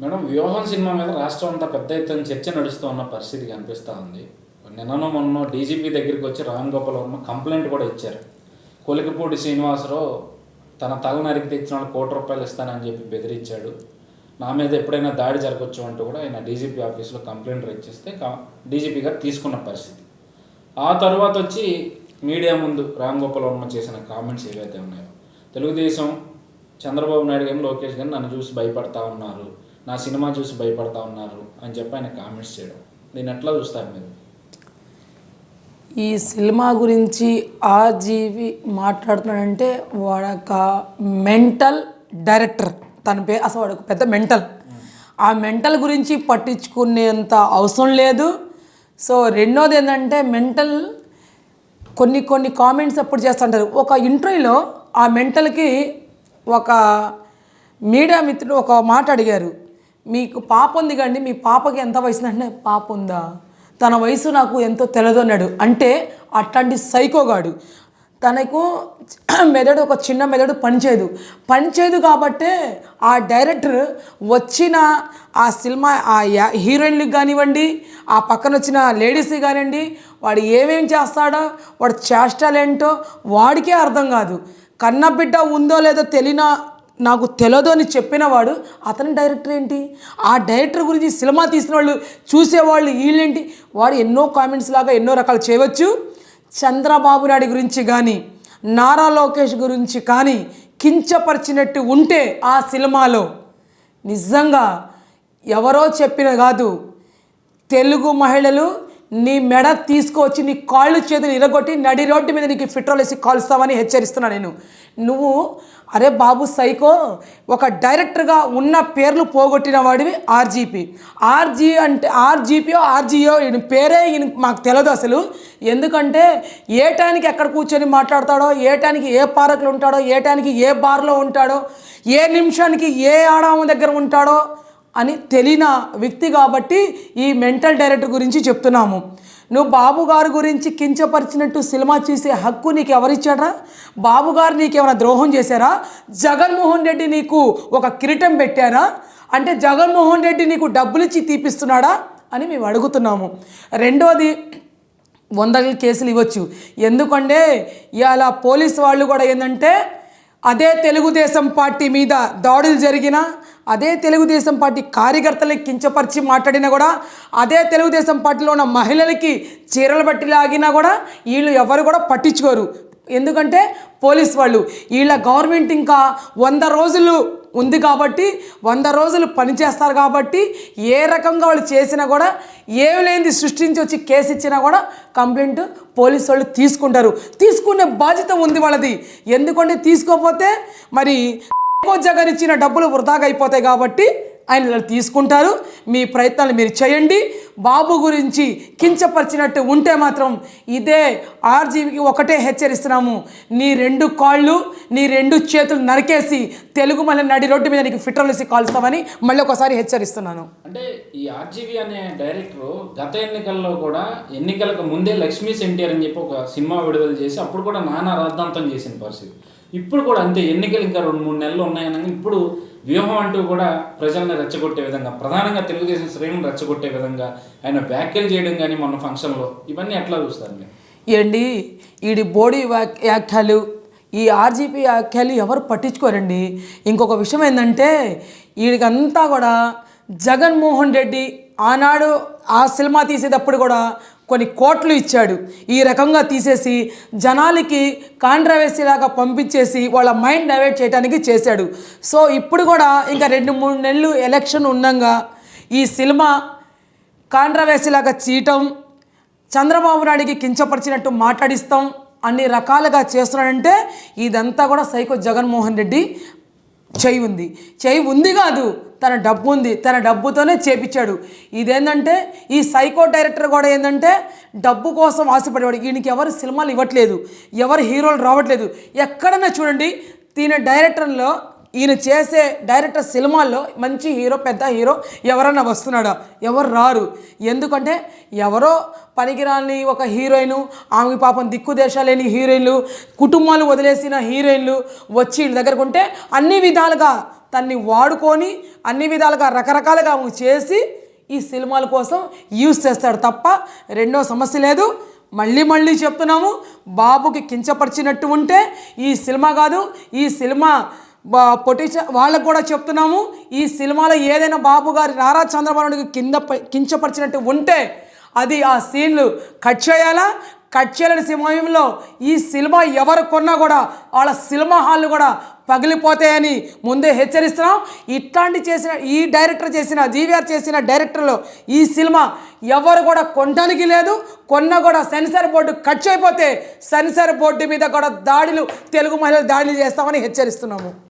Madam, వ్యూహం cinema మీద రాష్ట్రం అంతా పెద్ద ఎత్తున చర్చ నడుస్తూ ఉన్న పరిస్థితి కనిపిస్తూ ఉంది. నిన్ననో మొన్న డీజీపీ దగ్గరికి వచ్చి రామ్ గోపాల్ వర్మ కంప్లైంట్ కూడా ఇచ్చారు. కొలికిపూడి శ్రీనివాసరావు తన తల నరికి తెచ్చిన వాళ్ళు ₹1,00,00,000 ఇస్తానని చెప్పి బెదిరించాడు. నా మీద ఎప్పుడైనా దాడి జరగవచ్చు అంటూ కూడా ఆయన డీజీపీ ఆఫీస్లో కంప్లైంట్ ఇచ్చేస్తే డీజీపీ గారు తీసుకున్న పరిస్థితి. ఆ తర్వాత వచ్చి మీడియా ముందు రామ్ గోపాల్ వర్మ చేసిన కామెంట్స్ ఏవైతే ఉన్నాయో, తెలుగుదేశం చంద్రబాబు నాయుడు గారు, లోకేష్ గారు నన్ను చూసి భయపడతా ఉన్నారు, నా సినిమా చూసి భయపడతా ఉన్నారు అని చెప్పి ఆయన కామెంట్స్ చేయడం, దీన్ని ఎట్లా చూస్తారు మీరు? ఈ సినిమా గురించి ఆర్జీవి మాట్లాడుతున్నాడంటే వాడొక మెంటల్ డైరెక్టర్. తన పేరు అసలు వాడు పెద్ద మెంటల్. ఆ మెంటల్ గురించి పట్టించుకునేంత అవసరం లేదు. సో రెండోది ఏంటంటే మెంటల్ కొన్ని కామెంట్స్ అప్పుడు చేస్తుంటారు. ఒక ఇంటర్వ్యూలో ఆ మెంటల్కి ఒక మీడియా మిత్రుడు ఒక మాట అడిగారు, మీకు పాప ఉంది కండి, మీ పాపకి ఎంత వయసు అంటే, పాప ఉందా, తన వయసు నాకు ఎంతో తెలియదు అన్నాడు. అంటే అట్లాంటి సైకోగాడు. తనకు మెదడు ఒక చిన్న మెదడు పనిచేయదు కాబట్టే ఆ డైరెక్టర్ వచ్చిన ఆ సినిమా ఆ హీరోయిన్లకు కానివ్వండి, ఆ పక్కన వచ్చిన లేడీస్కి కానివ్వండి, వాడు ఏమేం చేస్తాడో, వాడు చేష్టాలేంటో వాడికే అర్థం కాదు. కన్నబిడ్డ ఉందో లేదో నాకు తెలియదు అని చెప్పినవాడు అతని డైరెక్టర్ ఏంటి? ఆ డైరెక్టర్ గురించి సినిమా తీసిన వాళ్ళు చూసేవాళ్ళు వీళ్ళేంటి? వాడు ఎన్నో కామెంట్స్ లాగా ఎన్నో రకాలు చేయవచ్చు. చంద్రబాబు నాయుడు గురించి కానీ, నారా లోకేష్ గురించి కానీ కించపరిచినట్టు ఉంటే ఆ సినిమాలో నిజంగా ఎవరో చెప్పిన కాదు, తెలుగు మహిళలు నీ మెడ తీసుకువచ్చి నీ కాళ్ళు చేతులు ఇరగొట్టి నడి రోడ్డు మీద నీకు పెట్రోల్ వేసి కాల్స్తామని హెచ్చరిస్తున్నా నేను. నువ్వు అరే బాబు సైకో, ఒక డైరెక్టర్గా ఉన్న పేర్లు పోగొట్టిన వాడివి ఆర్జీఓ ఈయన పేరే ఈయన మాకు తెలియదు అసలు. ఎందుకంటే ఏ టైంకి ఎక్కడ కూర్చొని మాట్లాడతాడో, ఏ టైంకి ఏ పార్కులో ఉంటాడో, ఏ టైంకి ఏ బార్లో ఉంటాడో, ఏ నిమిషానికి ఏ ఆడామ దగ్గర ఉంటాడో అని తెలియని వ్యక్తి కాబట్టి ఈ మెంటల్ డైరెక్టర్ గురించి చెప్తున్నాము. నువ్వు బాబు గారి గురించి కించపరిచినట్టు సినిమా చూసే హక్కు నీకు ఎవరిచ్చాడా? బాబు గారు నీకేమైనా ద్రోహం చేశారా? జగన్మోహన్ రెడ్డి నీకు ఒక కిరీటం పెట్టారా? అంటే జగన్మోహన్ రెడ్డి నీకు డబ్బులు ఇచ్చి తీపిస్తున్నాడా అని మేము అడుగుతున్నాము. రెండోది, 100 కేసులు ఇవ్వచ్చు. ఎందుకంటే ఇవాళ పోలీసు వాళ్ళు కూడా ఏంటంటే అదే తెలుగుదేశం పార్టీ మీద దాడులు జరిగినా, అదే తెలుగుదేశం పార్టీ కార్యకర్తలకి కించపరిచి మాట్లాడినా కూడా, అదే తెలుగుదేశం పార్టీలో ఉన్న మహిళలకి చీరలు బట్టి లాగినా కూడా వీళ్ళు ఎవరు కూడా పట్టించుకోరు. ఎందుకంటే పోలీస్ వాళ్ళు వీళ్ళ గవర్నమెంట్ ఇంకా 100 రోజులు ఉంది కాబట్టి 100 రోజులు పనిచేస్తారు కాబట్టి ఏ రకంగా వాళ్ళు చేసినా కూడా ఏమి లేనిది సృష్టించి వచ్చి కేసు ఇచ్చినా కూడా కంప్లైంట్ పోలీసు వాళ్ళు తీసుకునే బాధ్యత ఉంది వాళ్ళది. ఎందుకంటే తీసుకోకపోతే మరి జగన్ ఇచ్చిన డబ్బులు వృధాగా అయిపోతాయి కాబట్టి ఆయన తీసుకుంటారు. మీ ప్రయత్నాలు మీరు చేయండి. బాబు గురించి కించపరిచినట్టు ఉంటే మాత్రం ఇదే ఆర్జీవికి ఒకటే హెచ్చరిస్తున్నాము, నీ 2 కాళ్ళు నీ 2 చేతులు నరికేసి తెలుగు మళ్ళీ నడి రోడ్డు మీద నీకు పెట్రోల్ వేసి కాల్స్తామని మళ్ళీ ఒకసారి హెచ్చరిస్తున్నాను. అంటే ఈ ఆర్జీవి అనే డైరెక్టర్ గత ఎన్నికల్లో కూడా ఎన్నికలకు ముందే లక్ష్మీ సెంటియర్ అని చెప్పి ఒక సినిమా విడుదల చేసి అప్పుడు కూడా నానా రాద్ధాంతం చేసిన పరిస్థితి. ఇప్పుడు కూడా అంతే, ఎన్నికలు ఇంకా 2-3 నెలలు ఉన్నాయని ఇప్పుడు వ్యూహం అంటూ కూడా ప్రజల్ని రెచ్చగొట్టే విధంగా, ప్రధానంగా తెలుగుదేశం శ్రేణులను రెచ్చగొట్టే విధంగా ఆయన వ్యాఖ్యలు చేయడం కానీ మొన్న ఫంక్షన్లో, ఇవన్నీ ఎట్లా చూస్తారు మీరు? ఏంటి ఈడి బోడీ వ్యాఖ్యలు, ఈ ఆర్జీపీ వ్యాఖ్యలు ఎవరు పట్టించుకోరండి. ఇంకొక విషయం ఏంటంటే వీడికంతా కూడా జగన్మోహన్ రెడ్డి ఆనాడు ఆ సినిమా తీసేటప్పుడు కూడా కొన్ని కోట్లు ఇచ్చాడు. ఈ రకంగా తీసేసి జనాలకి కాంట్రవర్సీలాగా పంపించేసి వాళ్ళ మైండ్ డైవర్ట్ చేయడానికి చేశాడు. సో ఇప్పుడు కూడా ఇంకా 2-3 నెలలు ఎలక్షన్ ఉండగా ఈ సినిమా కాంట్రవర్సీలాగా చేయటం, చంద్రబాబు నాయుడికి కించపరిచినట్టు మాట్లాడిస్తాం, అన్ని రకాలుగా చేస్తున్నాడంటే ఇదంతా కూడా సైకో జగన్మోహన్ రెడ్డి చేయి ఉంది కాదు, తన డబ్బు ఉంది, తన డబ్బుతోనే చేపించాడు. ఇదేంటంటే ఈ సైకో డైరెక్టర్ కూడా ఏంటంటే డబ్బు కోసం ఆశపడేవాడు. ఈయనకి ఎవరు సినిమాలు ఇవ్వట్లేదు, ఎవరు హీరోలు రావట్లేదు. ఎక్కడన్నా చూడండి ఈయన డైరెక్టర్లో, ఈయన చేసే డైరెక్టర్ సినిమాల్లో మంచి హీరో, పెద్ద హీరో ఎవరన్నా వస్తున్నాడా? ఎవరు రారు. ఎందుకంటే ఎవరో పనికిరాని ఒక హీరోయిన్, ఆమె పాపం దిక్కు దేశాలేని హీరోయిన్లు, కుటుంబాలు వదిలేసిన హీరోయిన్లు వచ్చి వీళ్ళ దగ్గరకు ఉంటే అన్ని విధాలుగా తన్ని వాడుకొని అన్ని విధాలుగా రకరకాలుగా చేసి ఈ సినిమాల కోసం యూజ్ చేస్తాడు తప్ప రెండో సమస్య లేదు. మళ్ళీ చెప్తున్నాము, బాబుకి కించపరిచినట్టు ఉంటే ఈ సినిమా కాదు, ఈ సినిమా పొటిషన్ వాళ్ళకు కూడా చెప్తున్నాము, ఈ సినిమాలో ఏదైనా బాబు గారి నారా చంద్రబాబు నాయుడుకి కించపరిచినట్టు ఉంటే అది ఆ సీన్లు కట్ చేయాలా. కట్ చేయలేని సమయంలో ఈ సినిమా ఎవరు కొన్నా కూడా వాళ్ళ సినిమా హాళ్ళు కూడా పగిలిపోతాయని ముందే హెచ్చరిస్తున్నాం. ఇట్లాంటి చేసిన ఈ డైరెక్టర్ చేసిన జీవీఆర్ చేసిన డైరెక్టర్లో ఈ సినిమా ఎవరు కూడా కొనడానికి లేదు. కొన్నా కూడా సెన్సార్ బోర్డు కట్ చేయకపోతే సెన్సార్ బోర్డు మీద కూడా తెలుగు మహిళలు దాడులు చేస్తామని హెచ్చరిస్తున్నాము.